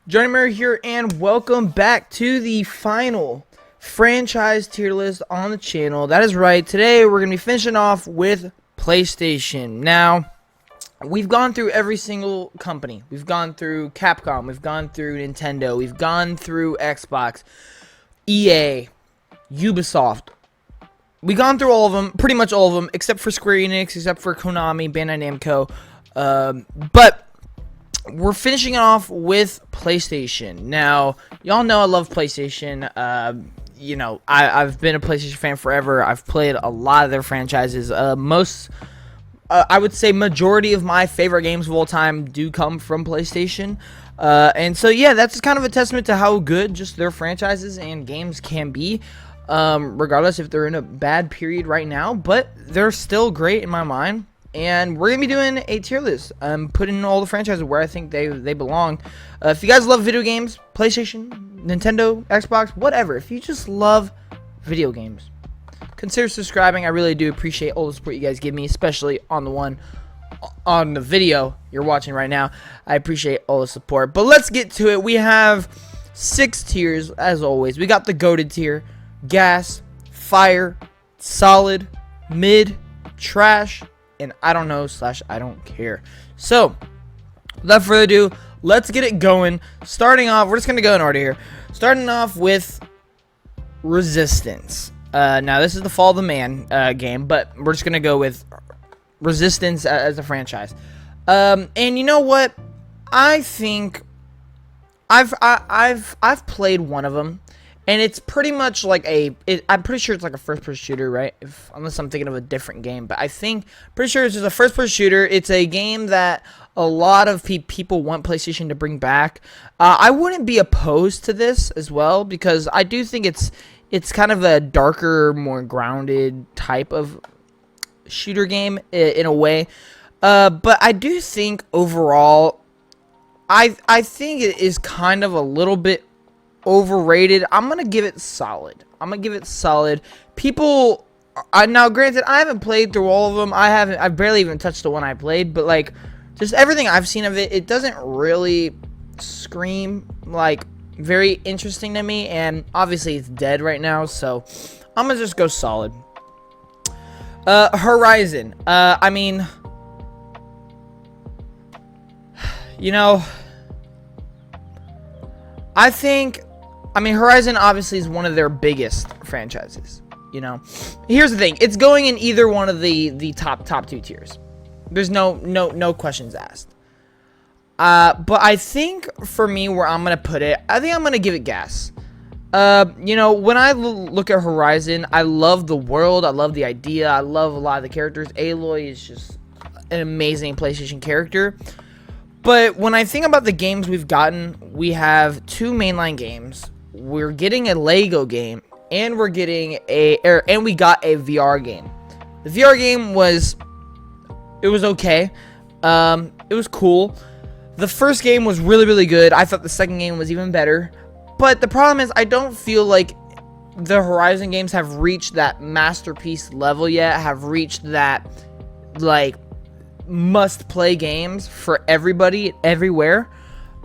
Johnny Murray here, and welcome back to the final franchise tier list on the channel. That is right. Today we're going to be finishing off with PlayStation. Now, we've gone through every single company. We've gone through Capcom, we've gone through Nintendo, we've gone through Xbox, EA, Ubisoft. We've gone through all of them, pretty much all of them, except for Square Enix, except for Konami, Bandai Namco. But we're finishing it off with PlayStation. Now, y'all know I love PlayStation. I've been a PlayStation fan forever. I've played a lot of their franchises. I would say majority of my favorite games of all time do come from PlayStation. And so, yeah, that's kind of a testament to how good just their franchises and games can be. Regardless if they're in a bad period right now. But they're still great in my mind. And we're going to be doing a tier list. Putting all the franchises where I think they belong. If you guys love video games, PlayStation, Nintendo, Xbox, whatever. If you just love video games, consider subscribing. I really do appreciate all the support you guys give me, especially on the video you're watching right now. I appreciate all the support. But let's get to it. We have 6 tiers, as always. We got the GOATed tier, gas, fire, solid, mid, trash, and I don't know / I don't care. So, without further ado, let's get it going. Starting off, we're just going to go in order here. Starting off with Resistance. Now, this is the Fall of the Man game, but we're just going to go with Resistance as a franchise. And you know what? I think I've played one of them. And it's pretty much like I'm pretty sure it's like a first-person shooter, right? Unless I'm thinking of a different game. But pretty sure it's just a first-person shooter. It's a game that a lot of people want PlayStation to bring back. I wouldn't be opposed to this as well, because I do think it's kind of a darker, more grounded type of shooter game in a way. But I do think overall, I think it is kind of a little bit overrated. I'm gonna give it solid. People, now granted, I haven't played through all of them. I've barely even touched the one I played, but like, just everything I've seen of it, it doesn't really scream like very interesting to me. And obviously it's dead right now, so I'm gonna just go solid. Horizon. I mean, you know, Horizon obviously is one of their biggest franchises, you know. Here's the thing. It's going in either one of the top 2 tiers. There's no questions asked. But I think for me, where I'm going to put it, I think I'm going to give it gas. You know, when I look at Horizon, I love the world. I love the idea. I love a lot of the characters. Aloy is just an amazing PlayStation character. But when I think about the games we've gotten, we have 2 mainline games. We're getting a Lego game, and we got a VR game. The VR game was okay. It was cool. The first game was really good. I thought the second game was even better. But the problem is, I don't feel like the Horizon games have reached that masterpiece level yet. Have reached that like must-play games for everybody everywhere.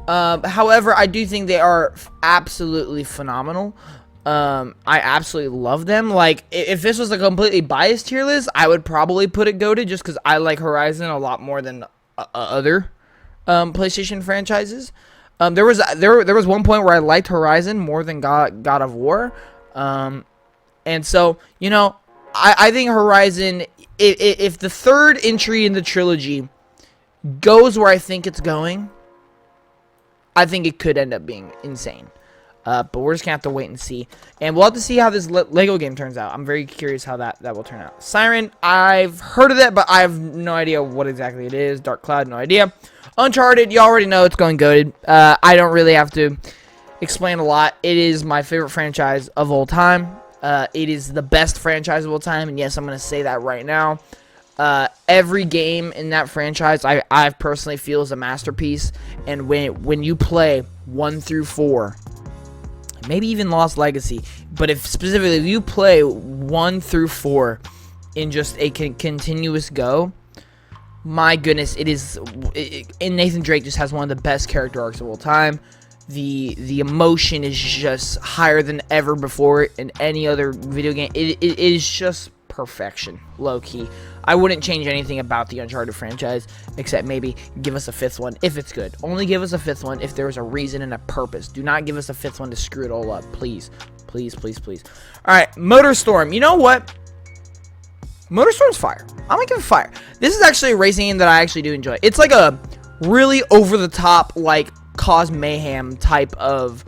However, I do think they are absolutely phenomenal. I absolutely love them. Like, if this was a completely biased tier list, I would probably put it GOATed, just because I like Horizon a lot more than other PlayStation franchises. There was one point where I liked Horizon more than God of War. And so, you know, I think Horizon, if the third entry in the trilogy goes where I think it's going, I think it could end up being insane. But we're just going to have to wait and see. And we'll have to see how this Lego game turns out. I'm very curious how that will turn out. Siren, I've heard of that, but I have no idea what exactly it is. Dark Cloud, no idea. Uncharted, you already know it's going GOATed. I don't really have to explain a lot. It is my favorite franchise of all time. It is the best franchise of all time. And yes, I'm going to say that right now. Every game in that franchise, I personally feel is a masterpiece. And when you play 1 through 4, maybe even Lost Legacy, but if you play 1 through 4 in just a continuous go, my goodness, and Nathan Drake just has one of the best character arcs of all time. The emotion is just higher than ever before in any other video game. It is just perfection, low-key. I wouldn't change anything about the Uncharted franchise, except maybe give us a 5th one if it's good. Only give us a 5th one if there's a reason and a purpose. Do not give us a 5th one to screw it all up, please. Please, please, please. Alright, MotorStorm. You know what? MotorStorm's fire. I'm gonna give it fire. This is actually a racing game that I actually do enjoy. It's like a really over-the-top, like, cause mayhem type of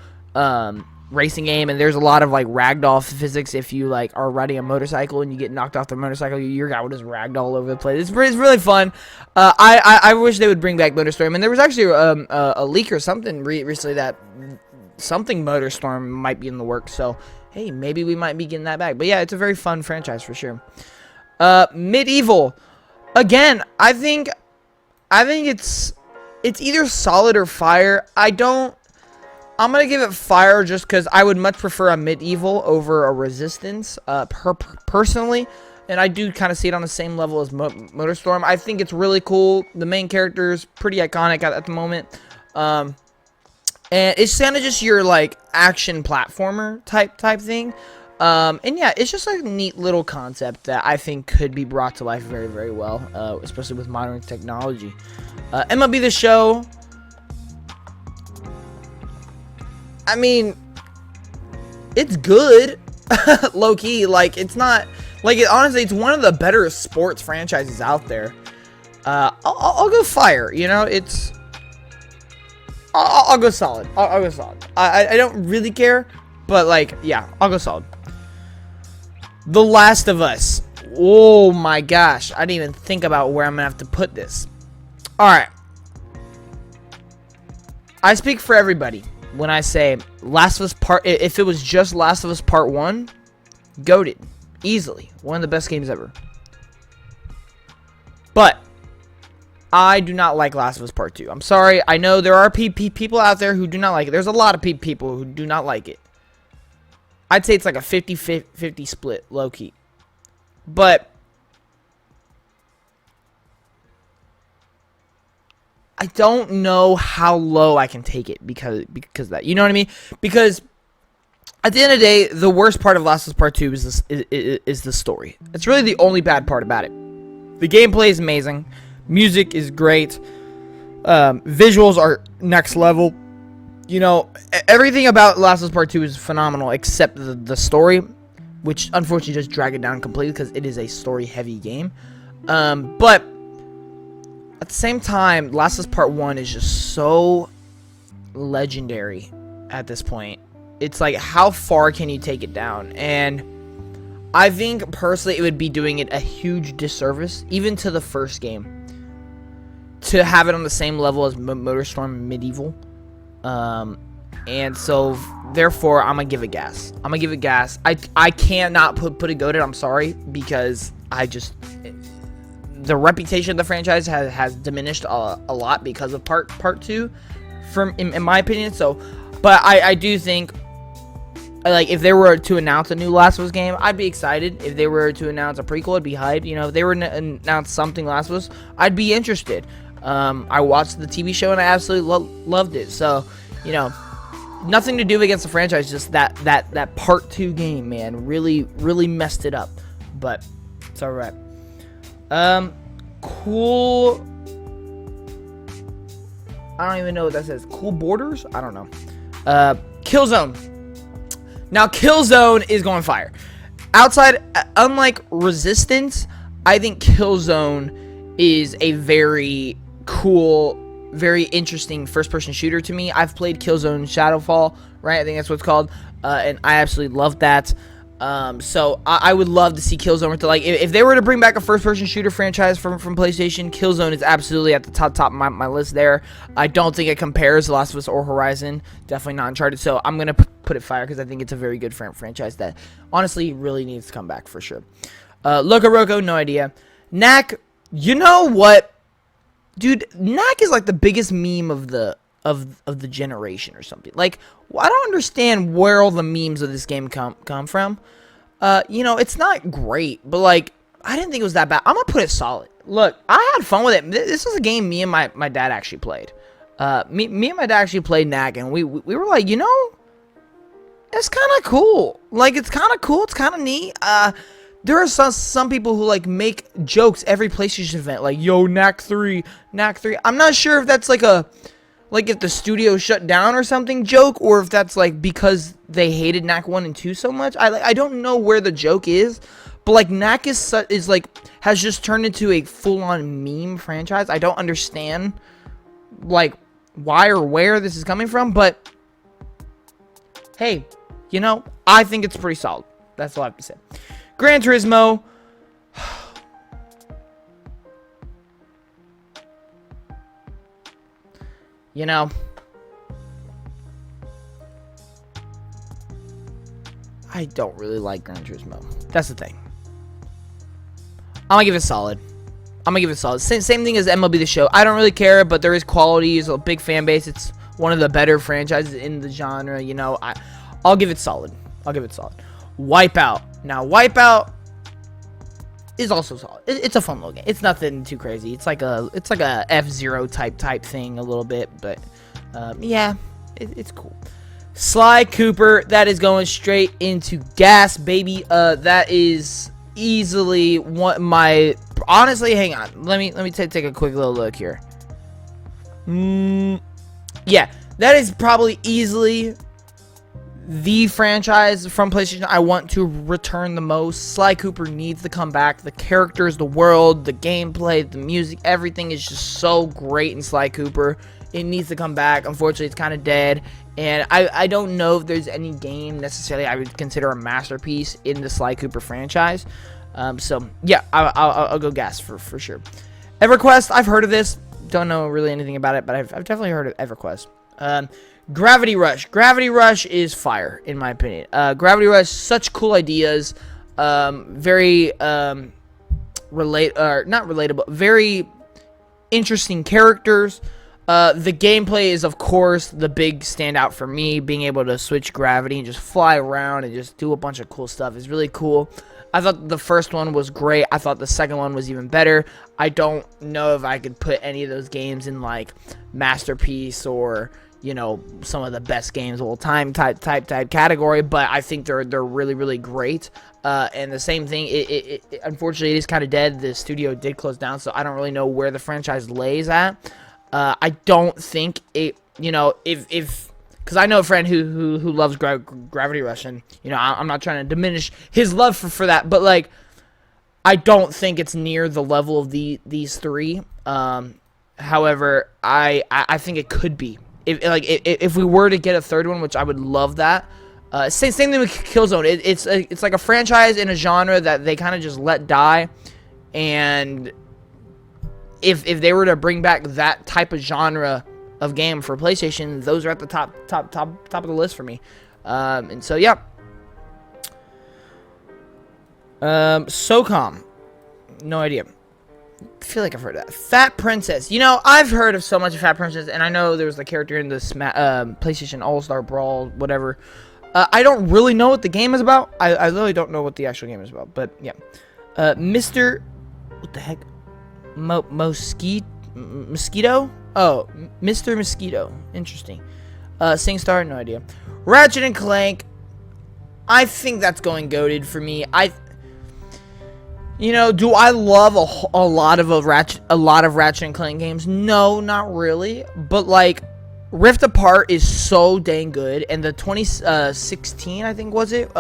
racing game, and there's a lot of like ragdoll physics. If you like are riding a motorcycle and you get knocked off the motorcycle, your guy will just ragdoll all over the place. It's really fun. I wish they would bring back MotorStorm, and there was actually a leak or something recently that something MotorStorm might be in the works. So hey, maybe we might be getting that back. But yeah, it's a very fun franchise for sure. Medieval, again, I think it's either solid or fire. I'm gonna give it fire just because I would much prefer a Medieval over a Resistance, personally, and I do kind of see it on the same level as MotorStorm. I think it's really cool. The main character is pretty iconic at the moment, and it's kind of just your like action platformer type thing, and yeah, it's just like a neat little concept that I think could be brought to life very, very well, especially with modern technology. MLB The Show. I mean, it's good, low-key. Like, it's not, like, honestly, it's one of the better sports franchises out there. I'll go fire, you know, I'll go solid. I'll go solid. I don't really care, but, like, yeah, I'll go solid. The Last of Us. Oh, my gosh. I didn't even think about where I'm gonna have to put this. Alright. I speak for everybody when I say Last of Us if it was just Last of Us Part 1, goated. Easily. One of the best games ever. But I do not like Last of Us Part 2. I'm sorry. I know there are people out there who do not like it. There's a lot of people who do not like it. I'd say it's like a 50-50 split, low-key. But I don't know how low I can take it because of that. You know what I mean? Because at the end of the day, the worst part of Last of Us Part 2 is the story. It's really the only bad part about it. The gameplay is amazing. Music is great. Visuals are next level. You know, everything about Last of Us Part 2 is phenomenal except the story, which unfortunately just drag it down completely because it is a story-heavy game. But at the same time, Last of Us Part 1 is just so legendary at this point. It's like, how far can you take it down? And I think, personally, it would be doing it a huge disservice, even to the first game, to have it on the same level as MotorStorm Medieval. And so, therefore, I'm going to give it gas. I'm going to give it gas. I cannot put a goated, I'm sorry, because the reputation of the franchise has diminished a lot because of part 2, in my opinion. So, but I do think, like, if they were to announce a new Last of Us game, I'd be excited. If they were to announce a prequel, I'd be hyped. You know, if they were to announce something Last of Us, I'd be interested. I watched the TV show and I absolutely loved it. So, you know, nothing to do against the franchise, just that part 2 game, man, really messed it up. But it's all right. Cool. I don't even know what that says. Cool Borders? I don't know. Killzone. Now, Killzone is going fire. Unlike Resistance, I think Killzone is a very cool, very interesting first-person shooter to me. I've played Killzone Shadowfall, right? I think that's what it's called. And I absolutely love that. So I would love to see Killzone to, like, if they were to bring back a first-person shooter franchise from PlayStation, Killzone is absolutely at the top of my list there. I don't think it compares to Last of Us or Horizon. Definitely not Uncharted. So I'm gonna put it fire because I think it's a very good franchise that honestly really needs to come back for sure. Loco Roco, no idea. Knack, you know what, dude? Knack is like the biggest meme of the generation or something. Like, I don't understand where all the memes of this game come from. You know, it's not great, but like, I didn't think it was that bad. I'm gonna put it solid. Look, I had fun with it. This was a game me and my dad actually played. Me and my dad actually played Knack, and we were like, you know, it's kind of cool. Like, it's kind of cool. It's kind of neat. There are some people who like make jokes every PlayStation event, like, yo, Knack 3, Knack 3. I'm not sure if that's like if the studio shut down or something joke, or if that's like because they hated Knack 1 and 2 so much. I don't know where the joke is, but like Knack is like has just turned into a full-on meme franchise. I don't understand like why or where this is coming from, but hey, you know, I think it's pretty solid. That's all I have to say. Gran Turismo. You know, I don't really like Gran Turismo. That's the thing. I'm gonna give it solid. Same thing as MLB The Show. I don't really care, but there is quality. It's a big fan base. It's one of the better franchises in the genre. You know, I'll give it solid. Wipeout. Now, Wipeout is also solid. It's a fun little game. It's nothing too crazy. It's like a F-Zero type thing a little bit, but yeah, it's cool. Sly Cooper, that is going straight into gas, baby. That is easily honestly, hang on. Let me take a quick little look here. Yeah, that is probably easily the franchise from PlayStation I want to return the most. Sly Cooper needs to come back. The characters, the world, the gameplay, the music, everything is just so great in Sly Cooper. It needs to come back. Unfortunately, it's kind of dead. And I don't know if there's any game necessarily I would consider a masterpiece in the Sly Cooper franchise. So, yeah, I'll go gas for sure. EverQuest, I've heard of this. Don't know really anything about it, but I've definitely heard of EverQuest. Gravity Rush. Gravity Rush is fire, in my opinion. Gravity Rush, such cool ideas. Very not relatable. Very interesting characters. The gameplay is, of course, the big standout for me. Being able to switch gravity and just fly around and just do a bunch of cool stuff is really cool. I thought the first one was great. I thought the second one was even better. I don't know if I could put any of those games in, like, masterpiece or, you know, some of the best games of all time type category, but I think they're really, really great. And the same thing, it unfortunately, it is kind of dead. The studio did close down, so I don't really know where the franchise lays at. I don't think it, you know, if because I know a friend who loves Gravity Rush, and, you know, I'm not trying to diminish his love for that, but, like, I don't think it's near the level of these three. However, I think it could be. If we were to get a third one, which I would love that. Same thing with Killzone. It's like a franchise in a genre that they kind of just let die, and if they were to bring back that type of genre of game for PlayStation, those are at the top of the list for me. And so, yeah. SOCOM. No idea. I feel like I've heard of that. Fat Princess. You know, I've heard of so much of Fat Princess, and I know there was the character in the PlayStation All-Star Brawl, whatever. I don't really know what the game is about. I literally don't know what the actual game is about, but yeah. Mr. What the heck? Mosquito? Oh, Mr. Mosquito. Interesting. SingStar, no idea. Ratchet and Clank. I think that's going goated for me. You know, do I love a lot of Ratchet and Clank games? No, not really. But, like, Rift Apart is so dang good, and the 2016, I think, was it?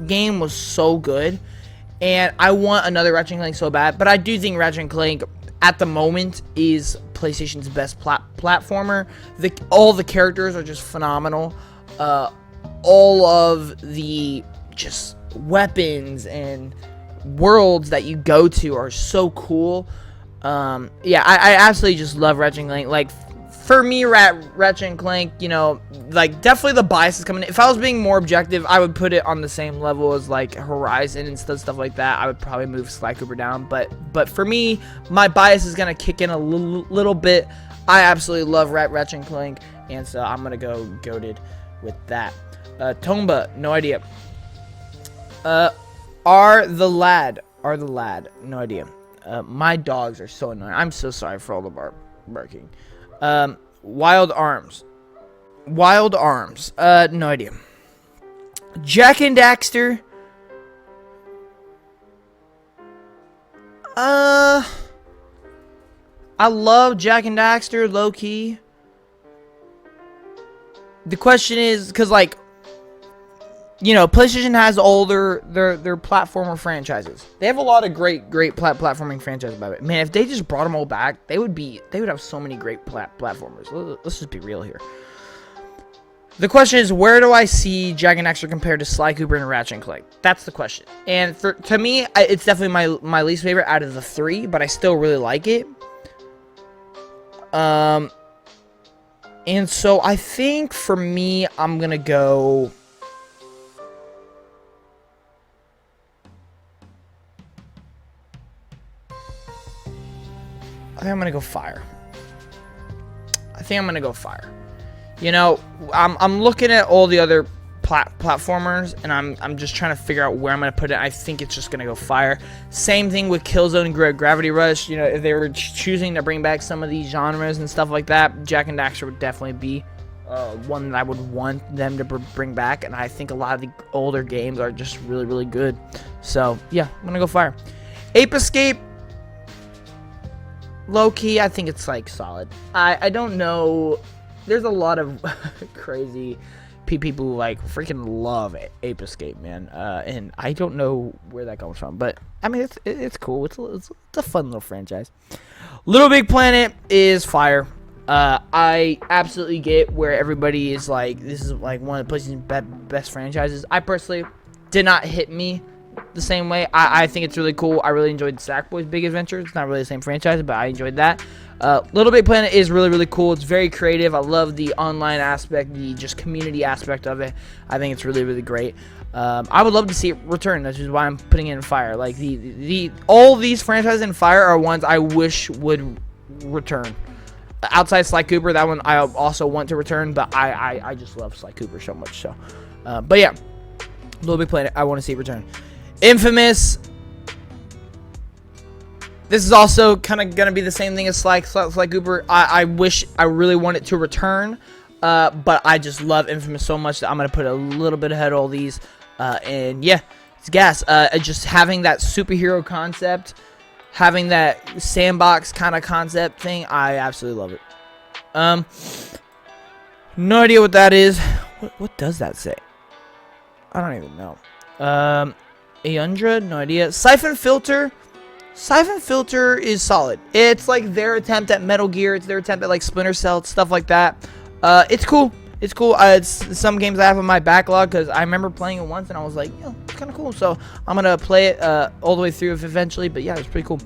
Game was so good, and I want another Ratchet and Clank so bad. But I do think Ratchet and Clank, at the moment, is PlayStation's best platformer. All the characters are just phenomenal. All of the just weapons and worlds that you go to are so cool. Yeah, I absolutely just love Ratchet and Clank. Like, for me, Ratchet and Clank, you know, like, definitely the bias is coming in. If I was being more objective, I would put it on the same level as, like, Horizon and stuff like that. I would probably move Sly Cooper down, but for me, my bias is gonna kick in a little bit. I absolutely love Ratchet and Clank, and so I'm gonna go goated with that. Tomba, no idea. Are the lad, no idea. My dogs are so annoying. I'm so sorry for all the barking. Wild Arms. Wild Arms. No idea. Jak and Daxter. I love Jak and Daxter, low key. The question is, because like, you know, PlayStation has all their platformer franchises. They have a lot of great platforming franchises. By the way, man, if they just brought them all back, they would have so many great platformers. Let's just be real here. The question is, where do I see Jak and Daxter compared to Sly Cooper and Ratchet and Clank? That's the question. And to me, it's definitely my least favorite out of the 3, but I still really like it. And so I think for me, I'm gonna go. I think I'm gonna go Fire. You know, I'm looking at all the other platformers, and I'm just trying to figure out where I'm gonna put it. I think it's just gonna go Fire. Same thing with Killzone and Gravity Rush. You know, if they were choosing to bring back some of these genres and stuff like that, Jak and Daxter would definitely be one that I would want them to bring back. And I think a lot of the older games are just really, really good. So yeah, I'm gonna go Fire. Ape Escape. Low key, I think it's like solid. I don't know. There's a lot of crazy people who like freaking love Ape Escape, man. And I don't know where that comes from, but I mean it's cool. It's a fun little franchise. Little Big Planet is Fire. I absolutely get where everybody is like, this is like one of the PlayStation's best franchises. I personally did not hit me the same way. I think it's really cool. I really enjoyed Sackboy's Big Adventure. It's not really the same franchise, but I enjoyed that. Little Big Planet is really, really cool. It's very creative. I love the online aspect, the just community aspect of it. I think it's really, really great. I would love to see it return. That's just why I'm putting it in Fire. Like all these franchises in Fire are ones I wish would return. Outside Sly Cooper, that one I also want to return, but I just love Sly Cooper so much. So, but yeah, Little Big Planet, I want to see it return. Infamous. This is also kind of going to be the same thing as Sly Cooper. I wish, I really want it to return, but I just love Infamous so much that I'm going to put a little bit ahead of all these. And yeah, it's gas. Just having that superhero concept, having that sandbox kind of concept thing, I absolutely love it. No idea what that is. What does that say? I don't even know. Ayundra, no idea. Siphon Filter. Siphon Filter is solid. It's like their attempt at Metal Gear. It's their attempt at like Splinter Cell, stuff like that. It's cool. It's cool. It's some games I have on my backlog because I remember playing it once and I was like, yeah, it's kind of cool. So I'm gonna play it all the way through eventually. But yeah, it's pretty cool.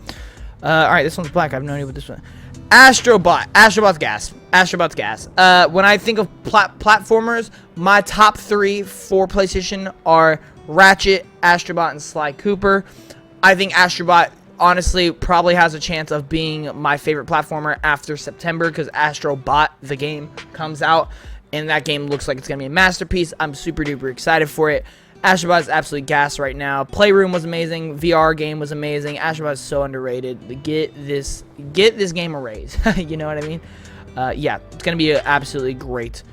All right, this one's black. I have no idea what this one. Astrobot. Astrobot's gas. Astrobot's gas. When I think of platformers, my top 3 for PlayStation are Ratchet, Astrobot, and Sly Cooper. I think Astrobot honestly probably has a chance of being my favorite platformer after September because Astrobot, the game, comes out and that game looks like it's gonna be a masterpiece. I'm super duper excited for it. Astrobot is absolutely gas right now. Playroom was amazing. VR game was amazing. Astrobot is so underrated. Get this game a raise. You know what I mean? Yeah, it's gonna be an absolutely great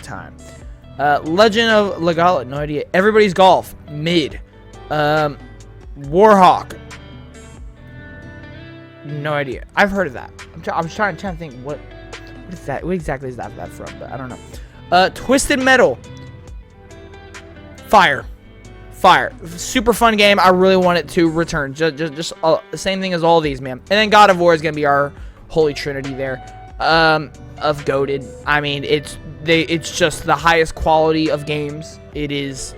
time. Legend of Legato, no idea. Everybody's Golf, mid. Warhawk, no idea. I've heard of that. I'm trying to think what is that? What exactly is that from? But I don't know. Twisted Metal, Fire. Super fun game. I really want it to return. Just the same thing as all these, man. And then God of War is gonna be our holy trinity there. Of goated. I mean, it's just the highest quality of games. It is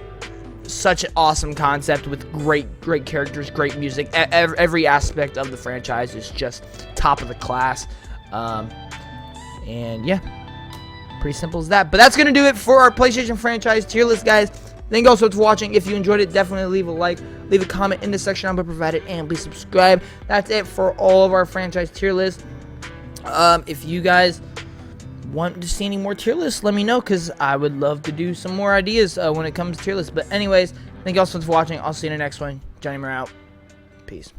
such an awesome concept with great characters, great music. Every aspect of the franchise is just top of the class. And yeah, pretty simple as that. But that's gonna do it for our PlayStation franchise tier list, guys. Thank you all so much for watching. If you enjoyed it, definitely leave a like, leave a comment in the section down below provided, and please subscribe. That's it for all of our franchise tier lists. If you guys want to see any more tier lists, let me know, because I would love to do some more ideas when it comes to tier lists. But anyways, thank you all so much for watching. I'll see you in the next one. Johnny Moore out. Peace.